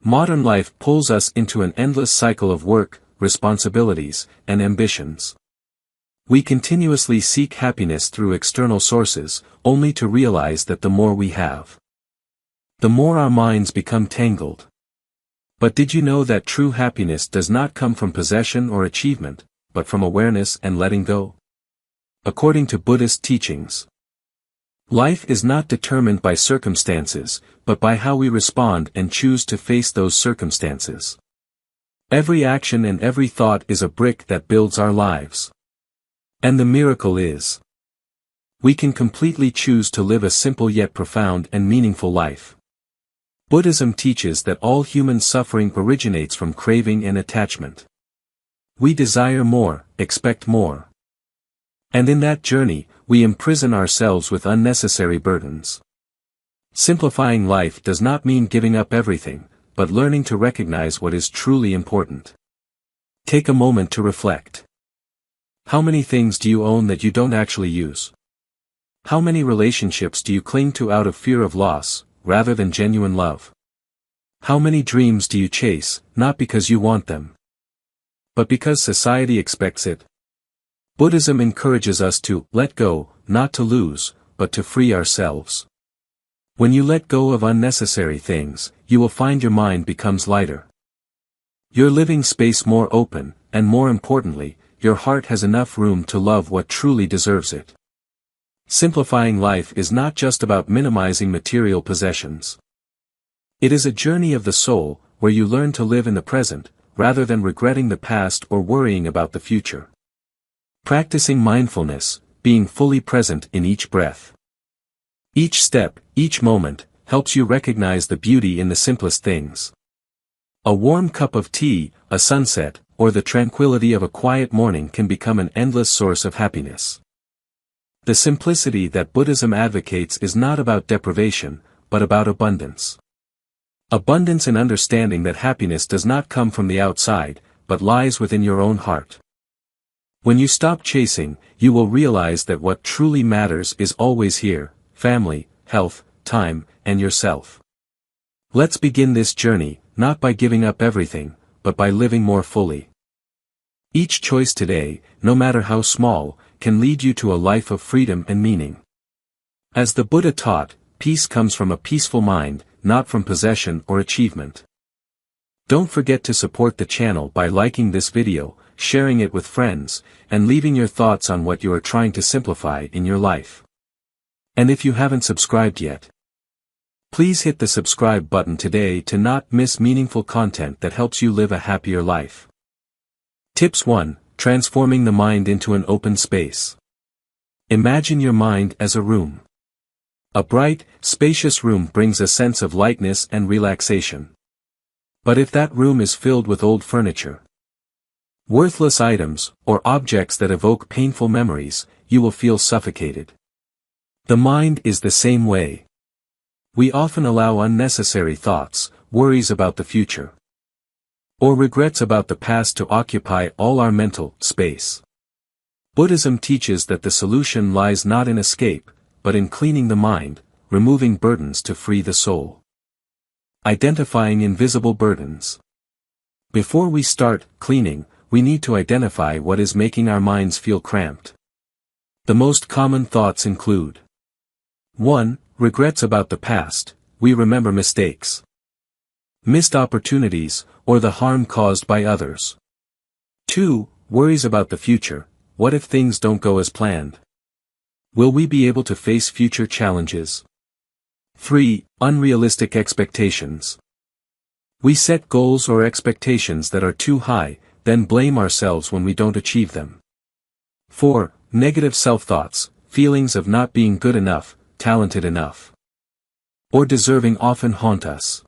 Modern life pulls us into an endless cycle of work, responsibilities, and ambitions. We continuously seek happiness through external sources, only to realize that the more we have, the more our minds become tangled. But did you know that true happiness does not come from possession or achievement, but from awareness and letting go? According to Buddhist teachings, life is not determined by circumstances, but by how we respond and choose to face those circumstances. Every action and every thought is a brick that builds our lives. And the miracle is, we can completely choose to live a simple yet profound and meaningful life. Buddhism teaches that all human suffering originates from craving and attachment. We desire more, expect more. And in that journey, we imprison ourselves with unnecessary burdens. Simplifying life does not mean giving up everything, but learning to recognize what is truly important. Take a moment to reflect. How many things do you own that you don't actually use? How many relationships do you cling to out of fear of loss, rather than genuine love? How many dreams do you chase, not because you want them, but because society expects it? Buddhism encourages us to let go, not to lose, but to free ourselves. When you let go of unnecessary things, you will find your mind becomes lighter. Your living space more open, and more importantly, your heart has enough room to love what truly deserves it. Simplifying life is not just about minimizing material possessions. It is a journey of the soul, where you learn to live in the present, rather than regretting the past or worrying about the future. Practicing mindfulness, being fully present in each breath, each step, each moment, helps you recognize the beauty in the simplest things. A warm cup of tea, a sunset, or the tranquility of a quiet morning can become an endless source of happiness. The simplicity that Buddhism advocates is not about deprivation, but about abundance. Abundance in understanding that happiness does not come from the outside, but lies within your own heart. When you stop chasing, you will realize that what truly matters is always here: family, health, time, and yourself. Let's begin this journey, not by giving up everything, but by living more fully. Each choice today, no matter how small, can lead you to a life of freedom and meaning. As the Buddha taught, peace comes from a peaceful mind, not from possession or achievement. Don't forget to support the channel by liking this video, sharing it with friends, and leaving your thoughts on what you are trying to simplify in your life. And if you haven't subscribed yet, please hit the subscribe button today to not miss meaningful content that helps you live a happier life. Tips 1. Transforming the mind into an open space. Imagine your mind as a room. A bright, spacious room brings a sense of lightness and relaxation. But if that room is filled with old furniture, worthless items, or objects that evoke painful memories, you will feel suffocated. The mind is the same way. We often allow unnecessary thoughts, worries about the future, or regrets about the past to occupy all our mental space. Buddhism teaches that the solution lies not in escape, but in cleaning the mind, removing burdens to free the soul. Identifying invisible burdens. Before we start cleaning, we need to identify what is making our minds feel cramped. The most common thoughts include: 1. Regrets about the past. We remember mistakes, missed opportunities, or the harm caused by others. 2. Worries about the future. What if things don't go as planned? Will we be able to face future challenges? 3. Unrealistic expectations. We set goals or expectations that are too high, then blame ourselves when we don't achieve them. 4. Negative self-thoughts. Feelings of not being good enough, talented enough, or deserving often haunt us.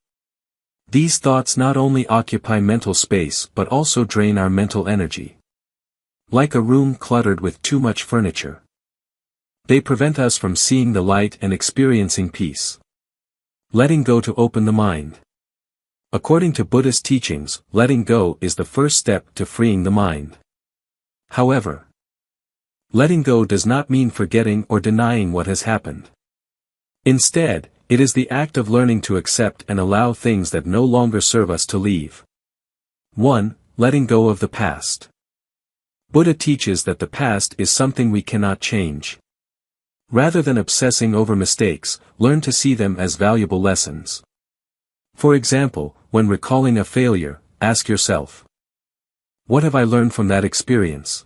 These thoughts not only occupy mental space but also drain our mental energy. Like a room cluttered with too much furniture, they prevent us from seeing the light and experiencing peace. Letting go to open the mind. According to Buddhist teachings, letting go is the first step to freeing the mind. However, letting go does not mean forgetting or denying what has happened. Instead, It is the act of learning to accept and allow things that no longer serve us to leave. 1. Letting go of the past. Buddha teaches that the past is something we cannot change. Rather than obsessing over mistakes, learn to see them as valuable lessons. For example, when recalling a failure, ask yourself, what have I learned from that experience?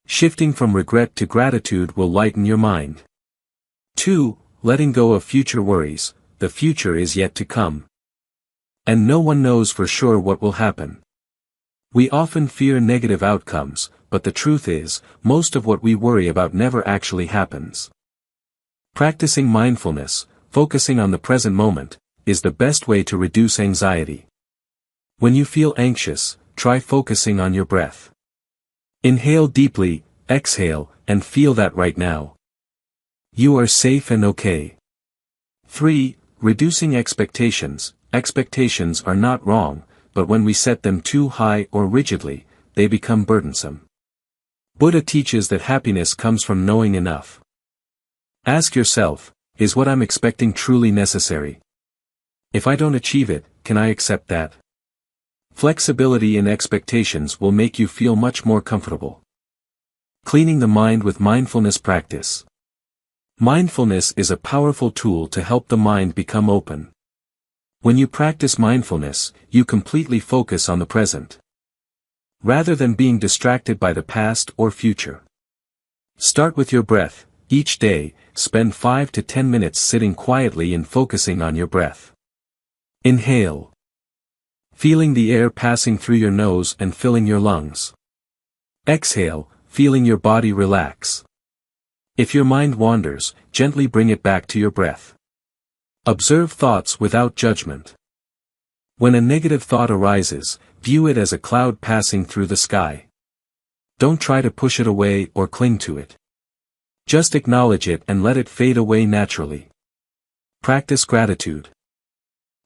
Shifting from regret to gratitude will lighten your mind. 2. Letting go of future worries. The future is yet to come. And no one knows for sure what will happen. We often fear negative outcomes, but the truth is, most of what we worry about never actually happens. Practicing mindfulness, focusing on the present moment, is the best way to reduce anxiety. When you feel anxious, try focusing on your breath. Inhale deeply, exhale, and feel that right now. You are safe and okay. 3. Reducing expectations. Expectations are not wrong, but when we set them too high or rigidly, they become burdensome. Buddha teaches that happiness comes from knowing enough. Ask yourself, is what I'm expecting truly necessary? If I don't achieve it, can I accept that? Flexibility in expectations will make you feel much more comfortable. Cleaning the mind with mindfulness practice. Mindfulness is a powerful tool to help the mind become open. When you practice mindfulness, you completely focus on the present, rather than being distracted by the past or future. Start with your breath. Each day, spend 5 to 10 minutes sitting quietly and focusing on your breath. Inhale, feeling the air passing through your nose and filling your lungs. Exhale, feeling your body relax. If your mind wanders, gently bring it back to your breath. Observe thoughts without judgment. When a negative thought arises, view it as a cloud passing through the sky. Don't try to push it away or cling to it. Just acknowledge it and let it fade away naturally. Practice gratitude.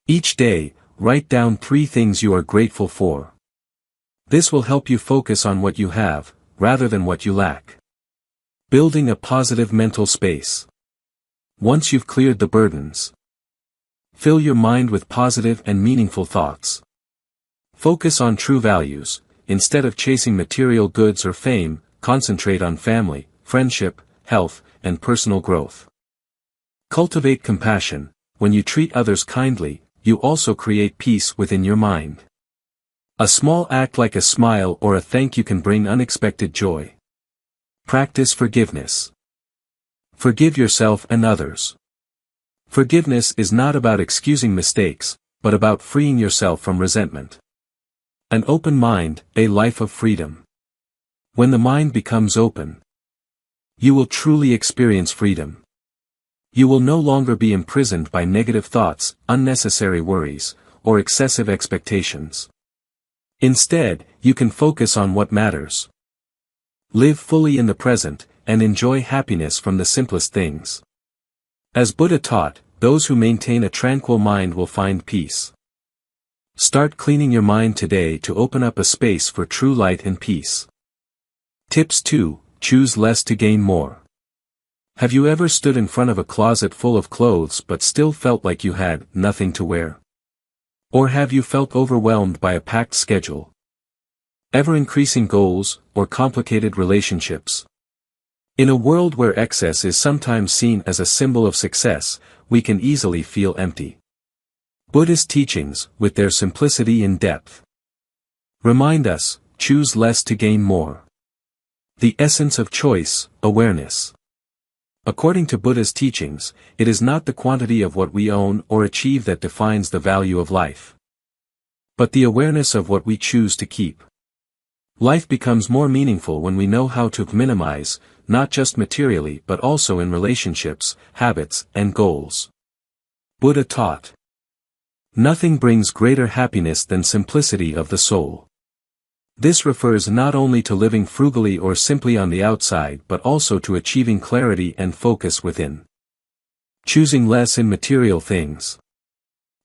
Each day, write down 3 things you are grateful for. This will help you focus on what you have, rather than what you lack. Building a positive mental space. Once you've cleared the burdens, fill your mind with positive and meaningful thoughts. Focus on true values. Instead of chasing material goods or fame, concentrate on family, friendship, health, and personal growth. Cultivate compassion. When you treat others kindly, you also create peace within your mind. A small act like a smile or a thank you can bring unexpected joy. Practice forgiveness. Forgive yourself and others. Forgiveness is not about excusing mistakes, but about freeing yourself from resentment. An open mind, a life of freedom. When the mind becomes open, you will truly experience freedom. You will no longer be imprisoned by negative thoughts, unnecessary worries, or excessive expectations. Instead, you can focus on what matters. Live fully in the present, and enjoy happiness from the simplest things. As Buddha taught, those who maintain a tranquil mind will find peace. Start cleaning your mind today to open up a space for true light and peace. Tips 2. Choose less to gain more. Have you ever stood in front of a closet full of clothes but still felt like you had nothing to wear? Or have you felt overwhelmed by a packed schedule, ever-increasing goals, or complicated relationships? In a world where excess is sometimes seen as a symbol of success, we can easily feel empty. Buddhist teachings, with their simplicity and depth, remind us, choose less to gain more. The essence of choice, awareness. According to Buddha's teachings, it is not the quantity of what we own or achieve that defines the value of life, but the awareness of what we choose to keep. Life becomes more meaningful when we know how to minimize, not just materially but also in relationships, habits, and goals. Buddha taught, nothing brings greater happiness than simplicity of the soul. This refers not only to living frugally or simply on the outside but also to achieving clarity and focus within. Choosing less in material things.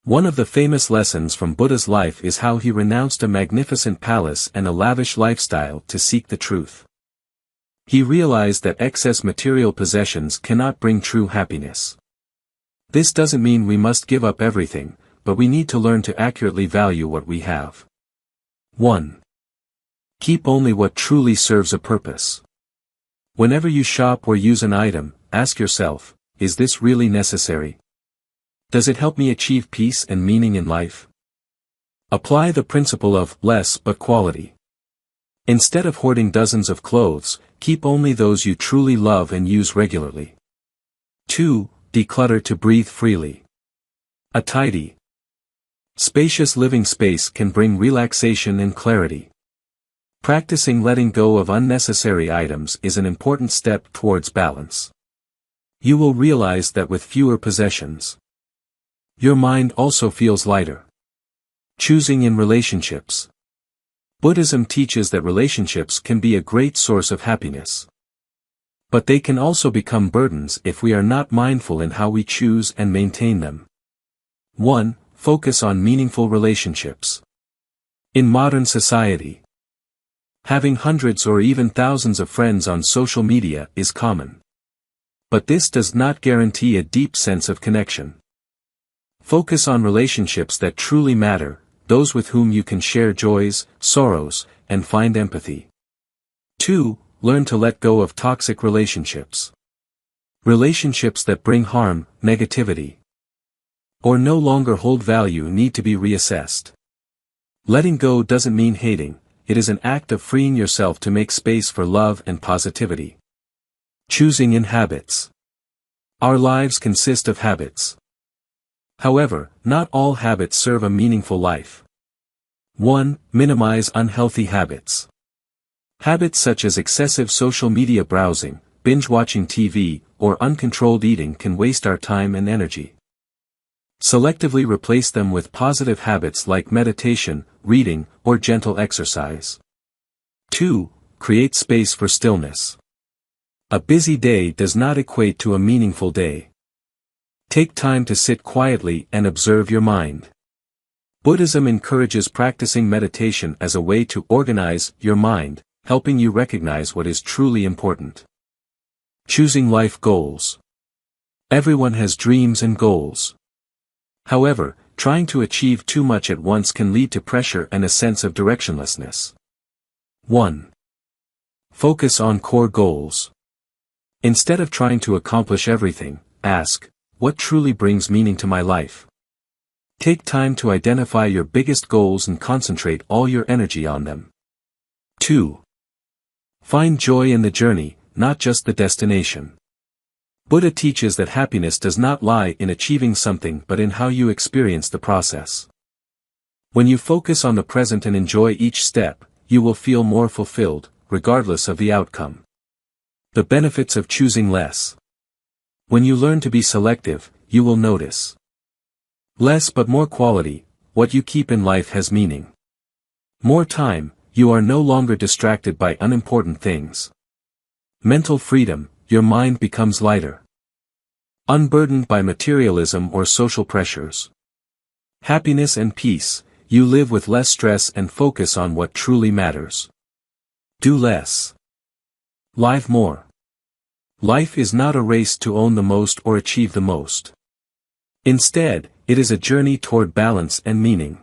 One of the famous lessons from Buddha's life is how he renounced a magnificent palace and a lavish lifestyle to seek the truth. He realized that excess material possessions cannot bring true happiness. This doesn't mean we must give up everything, but we need to learn to accurately value what we have. 1. Keep only what truly serves a purpose. Whenever you shop or use an item, ask yourself, is this really necessary? Does it help me achieve peace and meaning in life? Apply the principle of less but quality. Instead of hoarding dozens of clothes, keep only those you truly love and use regularly. 2. Declutter to breathe freely. A tidy, spacious living space can bring relaxation and clarity. Practicing letting go of unnecessary items is an important step towards balance. You will realize that with fewer possessions, your mind also feels lighter. Choosing in relationships. Buddhism teaches that relationships can be a great source of happiness. But they can also become burdens if we are not mindful in how we choose and maintain them. 1. Focus on meaningful relationships. In modern society, having hundreds or even thousands of friends on social media is common. But this does not guarantee a deep sense of connection. Focus on relationships that truly matter, those with whom you can share joys, sorrows, and find empathy. 2. Learn to let go of toxic relationships. Relationships that bring harm, negativity, or no longer hold value need to be reassessed. Letting go doesn't mean hating, it is an act of freeing yourself to make space for love and positivity. Choosing in habits. Our lives consist of habits. However, not all habits serve a meaningful life. 1. Minimize unhealthy habits. Habits such as excessive social media browsing, binge-watching TV, or uncontrolled eating can waste our time and energy. Selectively replace them with positive habits like meditation, reading, or gentle exercise. 2. Create space for stillness. A busy day does not equate to a meaningful day. Take time to sit quietly and observe your mind. Buddhism encourages practicing meditation as a way to organize your mind, helping you recognize what is truly important. Choosing life goals. Everyone has dreams and goals. However, trying to achieve too much at once can lead to pressure and a sense of directionlessness. 1. Focus on core goals. Instead of trying to accomplish everything, ask, what truly brings meaning to my life? Take time to identify your biggest goals and concentrate all your energy on them. 2. Find joy in the journey, not just the destination. Buddha teaches that happiness does not lie in achieving something but in how you experience the process. When you focus on the present and enjoy each step, you will feel more fulfilled, regardless of the outcome. The benefits of choosing less. When you learn to be selective, you will notice less but more quality. What you keep in life has meaning. More time, you are no longer distracted by unimportant things. Mental freedom, your mind becomes lighter. Unburdened by materialism or social pressures. Happiness and peace, you live with less stress and focus on what truly matters. Do less. Live more. Life is not a race to own the most or achieve the most. Instead, it is a journey toward balance and meaning.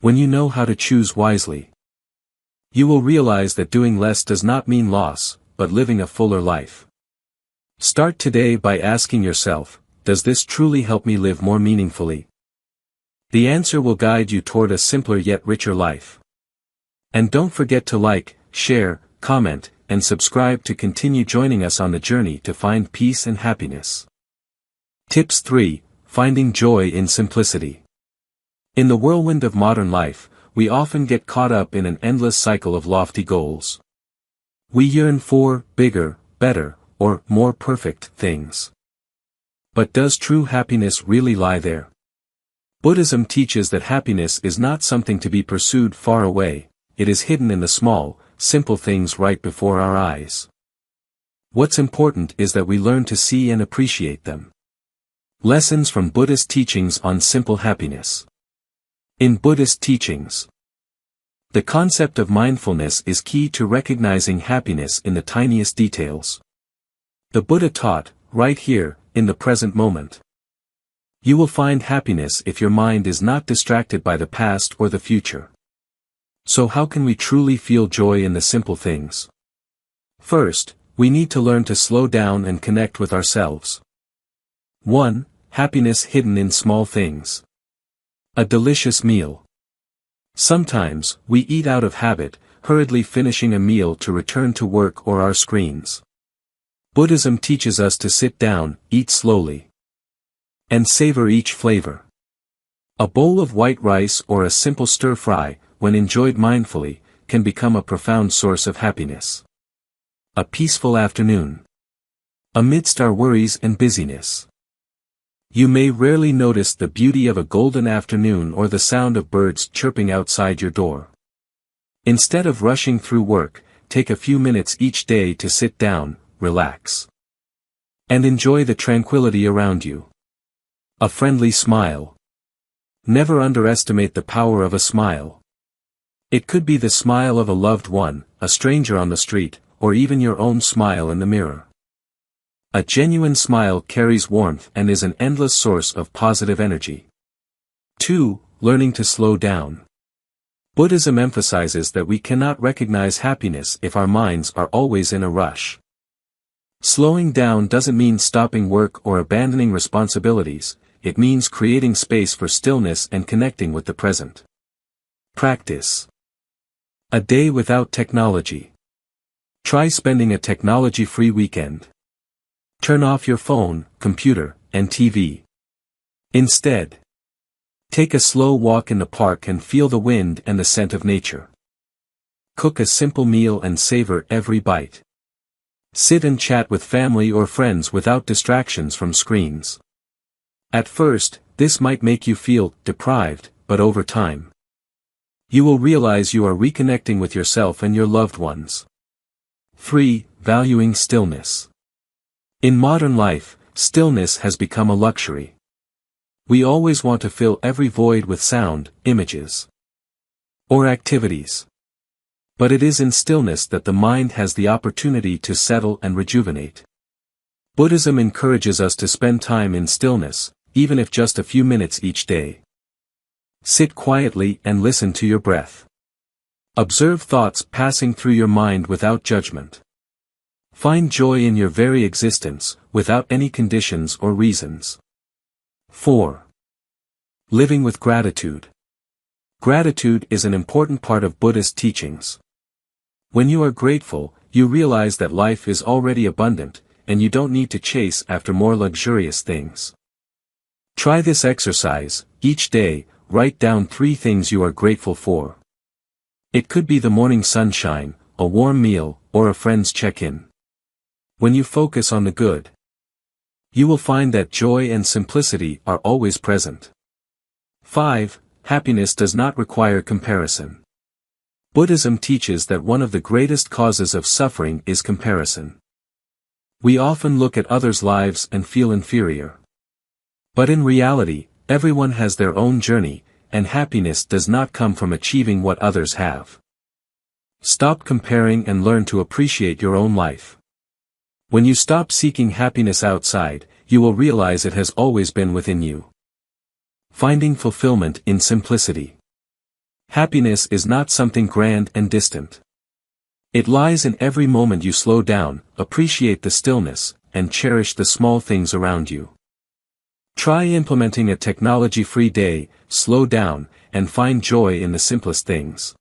When you know how to choose wisely, you will realize that doing less does not mean loss, but living a fuller life. Start today by asking yourself, does this truly help me live more meaningfully? The answer will guide you toward a simpler yet richer life. And don't forget to like, share, comment, and subscribe to continue joining us on the journey to find peace and happiness. Tips 3. Finding joy in simplicity. In the whirlwind of modern life, we often get caught up in an endless cycle of lofty goals. We yearn for bigger, better, or more perfect things. But does true happiness really lie there? Buddhism teaches that happiness is not something to be pursued far away, it is hidden in the small, simple things right before our eyes. What's important is that we learn to see and appreciate them. Lessons from Buddhist teachings on simple happiness. In Buddhist teachings, the concept of mindfulness is key to recognizing happiness in the tiniest details. The Buddha taught, right here, in the present moment. You will find happiness if your mind is not distracted by the past or the future. So how can we truly feel joy in the simple things? First, we need to learn to slow down and connect with ourselves. 1. Happiness hidden in small things. A delicious meal. Sometimes, we eat out of habit, hurriedly finishing a meal to return to work or our screens. Buddhism teaches us to sit down, eat slowly, and savor each flavor. A bowl of white rice or a simple stir-fry, when enjoyed mindfully, can become a profound source of happiness. A peaceful afternoon. Amidst our worries and busyness, you may rarely notice the beauty of a golden afternoon or the sound of birds chirping outside your door. Instead of rushing through work, take a few minutes each day to sit down, relax, and enjoy the tranquility around you. A friendly smile. Never underestimate the power of a smile. It could be the smile of a loved one, a stranger on the street, or even your own smile in the mirror. A genuine smile carries warmth and is an endless source of positive energy. 2. Learning to slow down. Buddhism emphasizes that we cannot recognize happiness if our minds are always in a rush. Slowing down doesn't mean stopping work or abandoning responsibilities, it means creating space for stillness and connecting with the present. Practice. A day without technology. Try spending a technology-free weekend. Turn off your phone, computer, and TV. Instead, take a slow walk in the park and feel the wind and the scent of nature. Cook a simple meal and savor every bite. Sit and chat with family or friends without distractions from screens. At first, this might make you feel deprived, but over time, you will realize you are reconnecting with yourself and your loved ones. 3. Valuing stillness. In modern life, stillness has become a luxury. We always want to fill every void with sound, images, or activities. But it is in stillness that the mind has the opportunity to settle and rejuvenate. Buddhism encourages us to spend time in stillness, even if just a few minutes each day. Sit quietly and listen to your breath. Observe thoughts passing through your mind without judgment. Find joy in your very existence, without any conditions or reasons. 4. Living with gratitude. Gratitude is an important part of Buddhist teachings. When you are grateful, you realize that life is already abundant, and you don't need to chase after more luxurious things. Try this exercise. Each day, write down 3 things you are grateful for. It could be the morning sunshine, a warm meal, or a friend's check-in. When you focus on the good, you will find that joy and simplicity are always present. 5. Happiness does not require comparison. Buddhism teaches that one of the greatest causes of suffering is comparison. We often look at others' lives and feel inferior. But in reality, everyone has their own journey, and happiness does not come from achieving what others have. Stop comparing and learn to appreciate your own life. When you stop seeking happiness outside, you will realize it has always been within you. Finding fulfillment in simplicity. Happiness is not something grand and distant. It lies in every moment you slow down, appreciate the stillness, and cherish the small things around you. Try implementing a technology-free day, slow down, and find joy in the simplest things.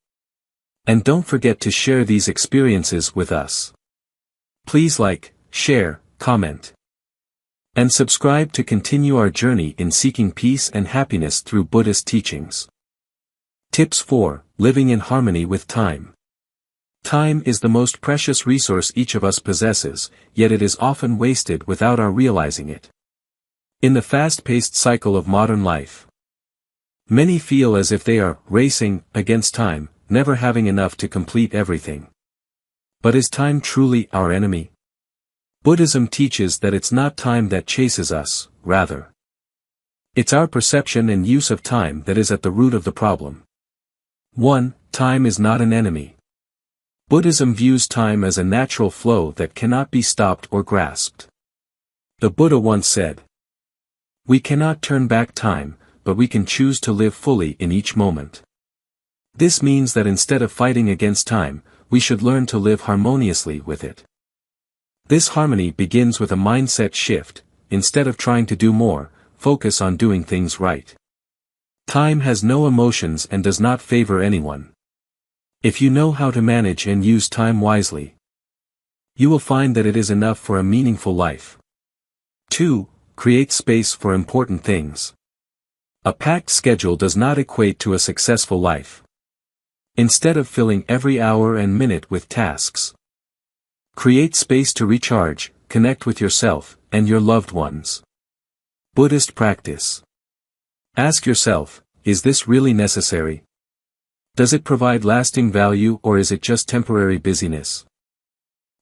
And don't forget to share these experiences with us. Please like, share, comment, and subscribe to continue our journey in seeking peace and happiness through Buddhist teachings. Tips 4. Living in harmony with time. Time is the most precious resource each of us possesses, yet it is often wasted without our realizing it. In the fast-paced cycle of modern life, many feel as if they are racing against time, never having enough to complete everything. But is time truly our enemy? Buddhism teaches that it's not time that chases us, rather, it's our perception and use of time that is at the root of the problem. 1. Time is not an enemy. Buddhism views time as a natural flow that cannot be stopped or grasped. The Buddha once said, We cannot turn back time, but we can choose to live fully in each moment. This means that instead of fighting against time, we should learn to live harmoniously with it. This harmony begins with a mindset shift. Instead of trying to do more, focus on doing things right. Time has no emotions and does not favor anyone. If you know how to manage and use time wisely, you will find that it is enough for a meaningful life. 2. Create space for important things. A packed schedule does not equate to a successful life. Instead of filling every hour and minute with tasks, create space to recharge, connect with yourself, and your loved ones. Buddhist practice. Ask yourself, is this really necessary? Does it provide lasting value or is it just temporary busyness?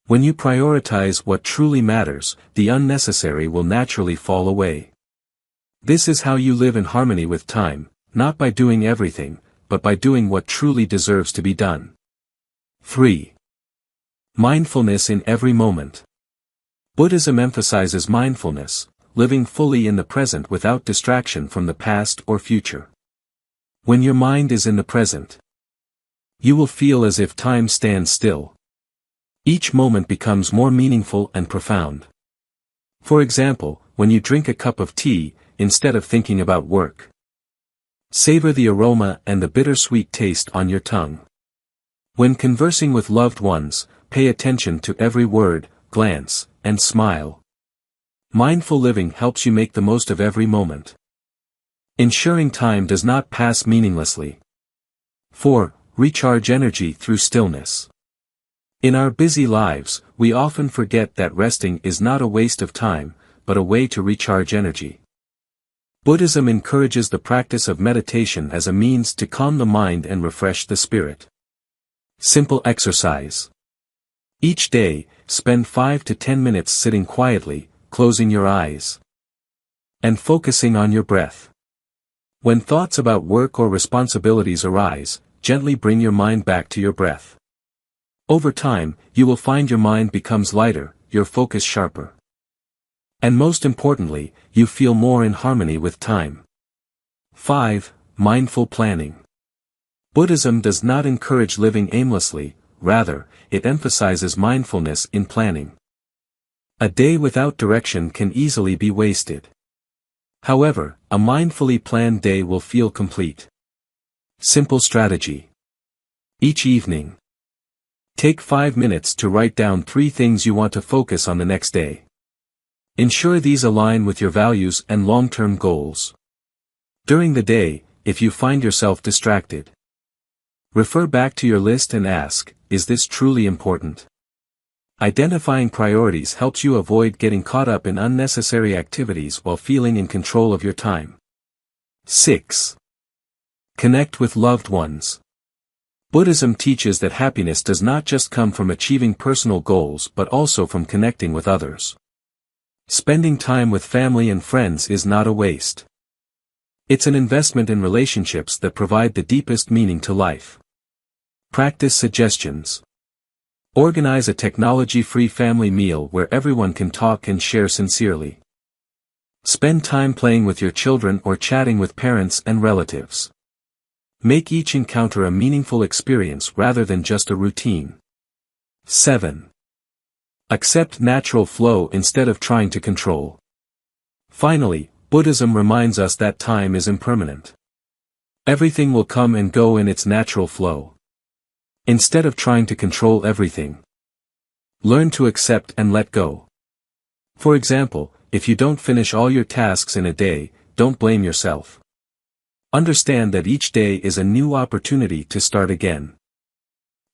When you prioritize what truly matters, the unnecessary will naturally fall away. This is how you live in harmony with time, not by doing everything, but by doing what truly deserves to be done. 3. Mindfulness in every moment. Buddhism emphasizes mindfulness, living fully in the present without distraction from the past or future. When your mind is in the present, you will feel as if time stands still. Each moment becomes more meaningful and profound. For example, when you drink a cup of tea, instead of thinking about work, savor the aroma and the bittersweet taste on your tongue. When conversing with loved ones, pay attention to every word, glance, and smile. Mindful living helps you make the most of every moment, ensuring time does not pass meaninglessly. 4. Recharge energy through stillness. In our busy lives, we often forget that resting is not a waste of time, but a way to recharge energy. Buddhism encourages the practice of meditation as a means to calm the mind and refresh the spirit. Simple exercise. Each day, spend 5 to 10 minutes sitting quietly, closing your eyes, and focusing on your breath. When thoughts about work or responsibilities arise, gently bring your mind back to your breath. Over time, you will find your mind becomes lighter, your focus sharper. And most importantly, you feel more in harmony with time. 5. Mindful planning. Buddhism does not encourage living aimlessly, rather, it emphasizes mindfulness in planning. A day without direction can easily be wasted. However, a mindfully planned day will feel complete. Simple strategy. Each evening, take 5 minutes to write down 3 things you want to focus on the next day. Ensure these align with your values and long-term goals. During the day, if you find yourself distracted, refer back to your list and ask, is this truly important? Identifying priorities helps you avoid getting caught up in unnecessary activities while feeling in control of your time. 6. Connect with loved ones. Buddhism teaches that happiness does not just come from achieving personal goals but also from connecting with others. Spending time with family and friends is not a waste. It's an investment in relationships that provide the deepest meaning to life. Practice suggestions. Organize a technology-free family meal where everyone can talk and share sincerely. Spend time playing with your children or chatting with parents and relatives. Make each encounter a meaningful experience rather than just a routine. 7. Accept natural flow instead of trying to control. Finally, Buddhism reminds us that time is impermanent. Everything will come and go in its natural flow. Instead of trying to control everything, learn to accept and let go. For example, if you don't finish all your tasks in a day, don't blame yourself. Understand that each day is a new opportunity to start again.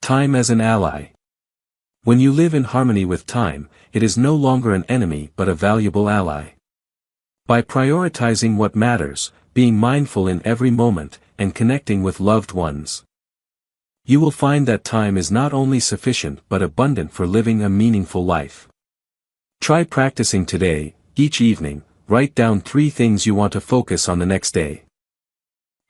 Time as an ally. When you live in harmony with time, it is no longer an enemy but a valuable ally. By prioritizing what matters, being mindful in every moment, and connecting with loved ones, you will find that time is not only sufficient but abundant for living a meaningful life. Try practicing today. Each evening, write down 3 things you want to focus on the next day.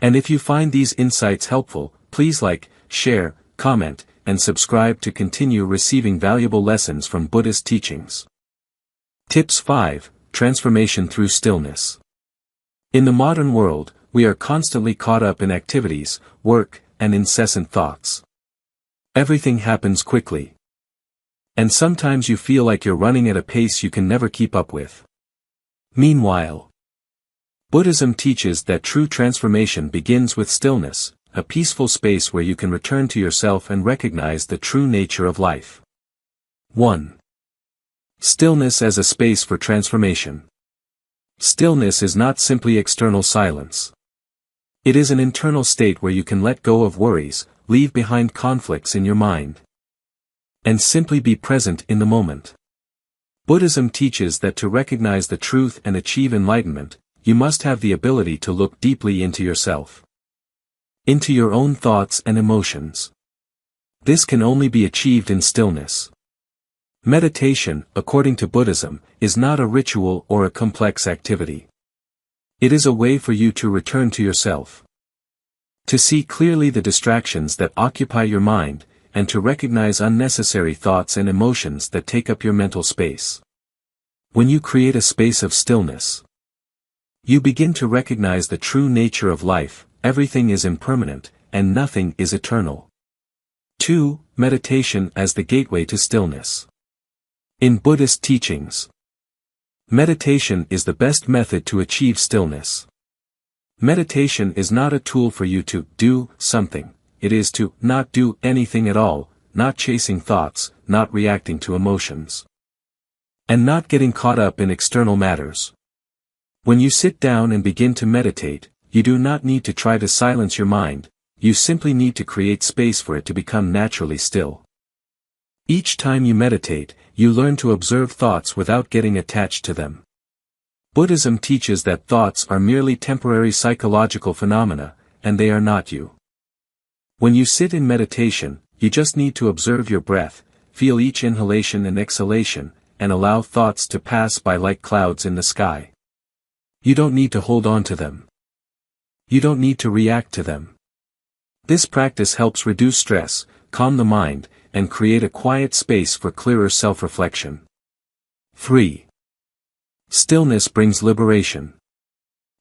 And if you find these insights helpful, please like, share, comment, and subscribe to continue receiving valuable lessons from Buddhist teachings. Tips 5. Transformation through stillness. In the modern world, we are constantly caught up in activities, work, and incessant thoughts. Everything happens quickly. And sometimes you feel like you're running at a pace you can never keep up with. Meanwhile, Buddhism teaches that true transformation begins with stillness, a peaceful space where you can return to yourself and recognize the true nature of life. 1. Stillness as a space for transformation. Stillness is not simply external silence. It is an internal state where you can let go of worries, leave behind conflicts in your mind, and simply be present in the moment. Buddhism teaches that to recognize the truth and achieve enlightenment, you must have the ability to look deeply into yourself, into your own thoughts and emotions. This can only be achieved in stillness. Meditation, according to Buddhism, is not a ritual or a complex activity. It is a way for you to return to yourself, to see clearly the distractions that occupy your mind, and to recognize unnecessary thoughts and emotions that take up your mental space. When you create a space of stillness, you begin to recognize the true nature of life. Everything is impermanent, and nothing is eternal. 2. Meditation as the gateway to stillness. In Buddhist teachings, meditation is the best method to achieve stillness. Meditation is not a tool for you to do something, it is to not do anything at all, not chasing thoughts, not reacting to emotions, and not getting caught up in external matters. When you sit down and begin to meditate, you do not need to try to silence your mind, you simply need to create space for it to become naturally still. Each time you meditate, you learn to observe thoughts without getting attached to them. Buddhism teaches that thoughts are merely temporary psychological phenomena, and they are not you. When you sit in meditation, you just need to observe your breath, feel each inhalation and exhalation, and allow thoughts to pass by like clouds in the sky. You don't need to hold on to them. You don't need to react to them. This practice helps reduce stress, calm the mind, and create a quiet space for clearer self-reflection. 3. Stillness brings liberation.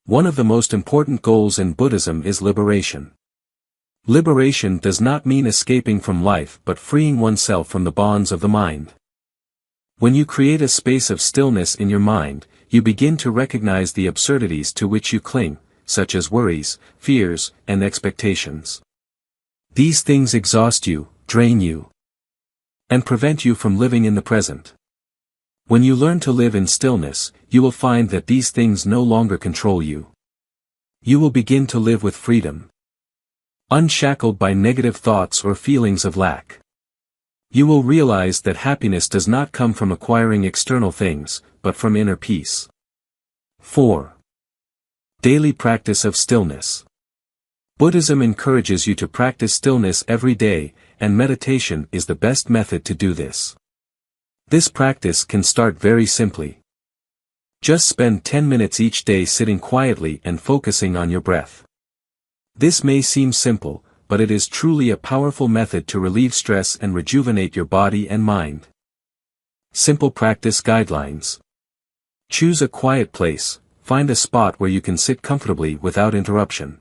One of the most important goals in Buddhism is liberation. Liberation does not mean escaping from life but freeing oneself from the bonds of the mind. When you create a space of stillness in your mind, you begin to recognize the absurdities to which you cling, such as worries, fears, and expectations. These things exhaust you, drain you, and prevent you from living in the present. When you learn to live in stillness, you will find that these things no longer control you. You will begin to live with freedom, unshackled by negative thoughts or feelings of lack. You will realize that happiness does not come from acquiring external things, but from inner peace. 4. Daily practice of stillness. Buddhism encourages you to practice stillness every day, and meditation is the best method to do this. This practice can start very simply. Just spend 10 minutes each day sitting quietly and focusing on your breath. This may seem simple, but it is truly a powerful method to relieve stress and rejuvenate your body and mind. Simple practice guidelines. Choose a quiet place, find a spot where you can sit comfortably without interruption.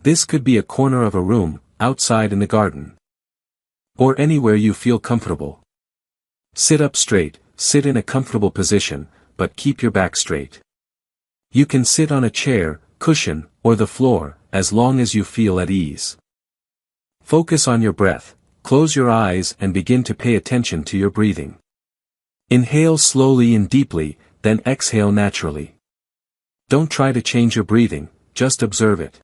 This could be a corner of a room, outside in the garden, or anywhere you feel comfortable. Sit up straight, sit in a comfortable position, but keep your back straight. You can sit on a chair, cushion, or the floor, as long as you feel at ease. Focus on your breath, close your eyes and begin to pay attention to your breathing. Inhale slowly and deeply, then exhale naturally. Don't try to change your breathing, just observe it.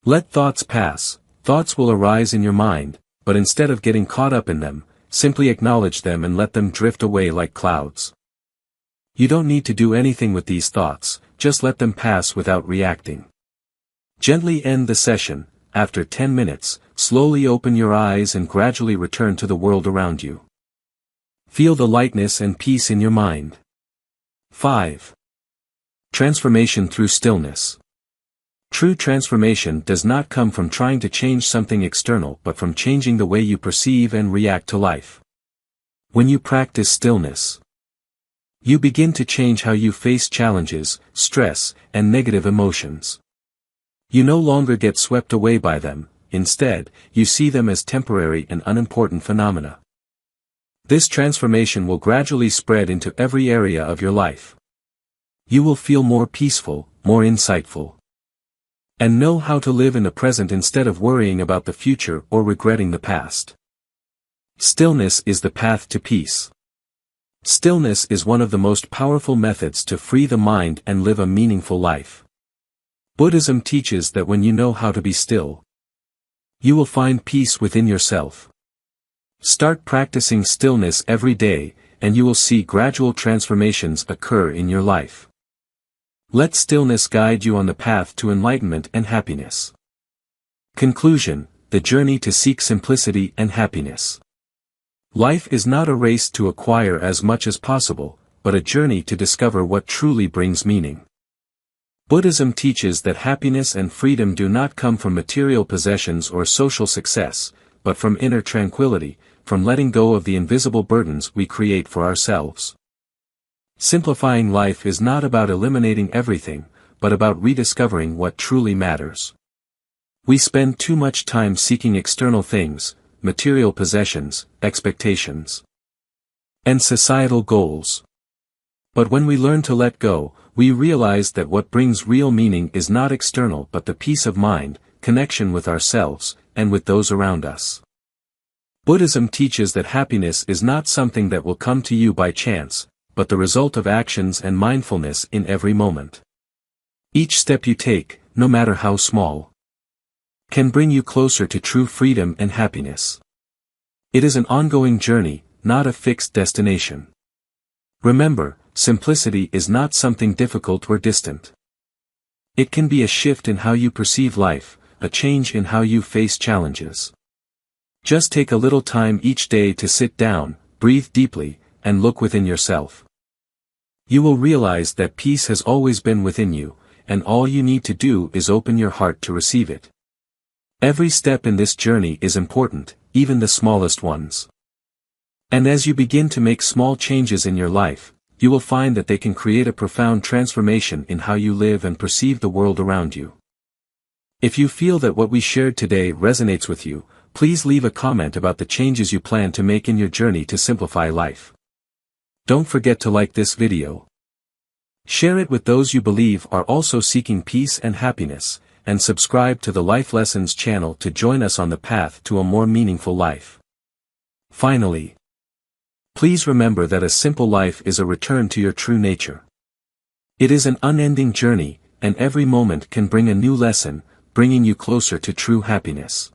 Let thoughts pass. Thoughts will arise in your mind, but instead of getting caught up in them, simply acknowledge them and let them drift away like clouds. You don't need to do anything with these thoughts, just let them pass without reacting. Gently end the session. After 10 minutes, slowly open your eyes and gradually return to the world around you. Feel the lightness and peace in your mind. 5. Transformation through stillness. True transformation does not come from trying to change something external but from changing the way you perceive and react to life. When you practice stillness, You begin to change how you face challenges, stress, and negative emotions. You no longer get swept away by them, instead, you see them as temporary and unimportant phenomena. This transformation will gradually spread into every area of your life. You will feel more peaceful, more insightful, and know how to live in the present instead of worrying about the future or regretting the past. Stillness is the path to peace. Stillness is one of the most powerful methods to free the mind and live a meaningful life. Buddhism teaches that when you know how to be still, you will find peace within yourself. Start practicing stillness every day, and you will see gradual transformations occur in your life. Let stillness guide you on the path to enlightenment and happiness. Conclusion: the journey to seek simplicity and happiness. Life is not a race to acquire as much as possible, but a journey to discover what truly brings meaning. Buddhism teaches that happiness and freedom do not come from material possessions or social success, but from inner tranquility, from letting go of the invisible burdens we create for ourselves. Simplifying life is not about eliminating everything, but about rediscovering what truly matters. We spend too much time seeking external things, material possessions, expectations, and societal goals. But when we learn to let go, we realize that what brings real meaning is not external but the peace of mind, connection with ourselves, and with those around us. Buddhism teaches that happiness is not something that will come to you by chance, but the result of actions and mindfulness in every moment. Each step you take, no matter how small, can bring you closer to true freedom and happiness. It is an ongoing journey, not a fixed destination. Remember, simplicity is not something difficult or distant. It can be a shift in how you perceive life, a change in how you face challenges. Just take a little time each day to sit down, breathe deeply, and look within yourself. You will realize that peace has always been within you, and all you need to do is open your heart to receive it. Every step in this journey is important, even the smallest ones. And as you begin to make small changes in your life, you will find that they can create a profound transformation in how you live and perceive the world around you. If you feel that what we shared today resonates with you, please leave a comment about the changes you plan to make in your journey to simplify life. Don't forget to like this video. Share it with those you believe are also seeking peace and happiness, and subscribe to the Life Lessons channel to join us on the path to a more meaningful life. Finally, please remember that a simple life is a return to your true nature. It is an unending journey, and every moment can bring a new lesson, bringing you closer to true happiness.